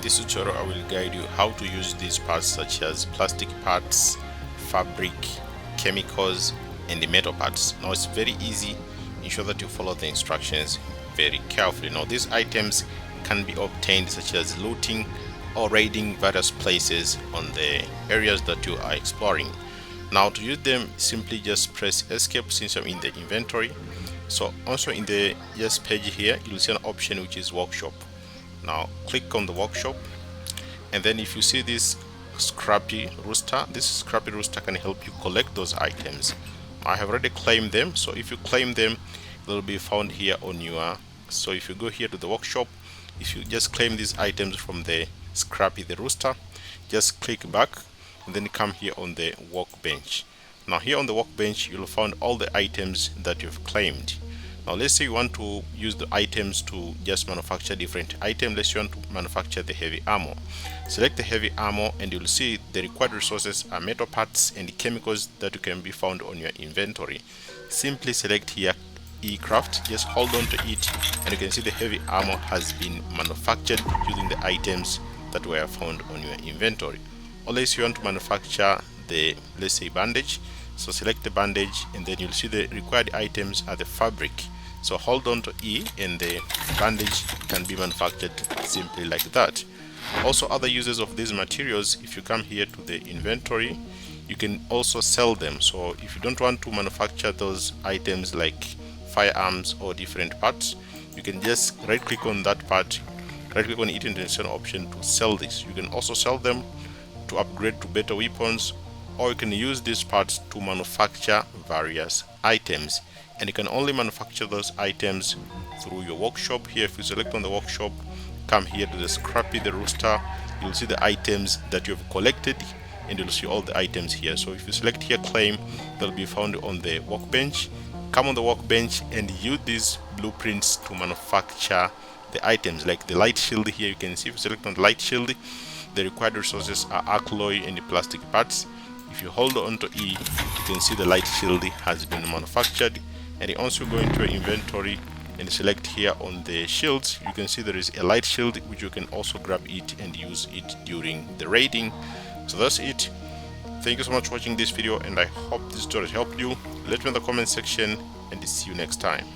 this tutorial I will guide you how to use these parts such as plastic parts, fabric, chemicals and the metal parts. Now it's very easy. Ensure that you follow the instructions very carefully. Now these items can be obtained such as looting or raiding various places on the areas that you are exploring. Now to use them, simply just press escape since I'm in the inventory. So also in the yes page here, you'll see an option which is workshop. Now click on the workshop, and then if you see this scrappy rooster, this scrappy rooster can help you collect those items. I have already claimed them, so if you claim them, they'll be found here on your. So if you go here to the workshop, if you just claim these items from the scrappy the rooster, just click back and then come here on the workbench. Now here on the workbench, you'll find all the items that you've claimed. Now let's say you want to use the items to just manufacture different items. Let's say you want to manufacture the heavy armor. Select the heavy armor and you'll see the required resources are metal parts and chemicals that can be found on your inventory. Simply select here E-craft, just hold on to it and you can see the heavy armor has been manufactured using the items that were found on your inventory. Unless you want to manufacture the, let's say, bandage, so select the bandage and then you'll see the required items are the fabric. So hold on to E and the bandage can be manufactured simply like that. Also, other uses of these materials, if you come here to the inventory, you can also sell them. So if you don't want to manufacture those items like firearms or different parts, you can just right click on that part, right click on it and then option to sell this. You can also sell them to upgrade to better weapons, or you can use these parts to manufacture various items, and you can only manufacture those items through your workshop. Here, if you select on the workshop, come here to the scrappy the rooster, you'll see the items that you've collected and you'll see all the items here. So if you select here claim, they'll be found on the workbench. Come on the workbench and use these blueprints to manufacture the items like the light shield. Here you can see, if you select on the light shield, the required resources are alloy and the plastic parts. If you hold on to E, you can see the light shield has been manufactured. And you also go into your inventory and select here on the shields, you can see there is a light shield which you can also grab it and use it during the raiding. So that's it. Thank you so much for watching this video and I hope this tutorial helped you. Let me know in the comment section and see you next time.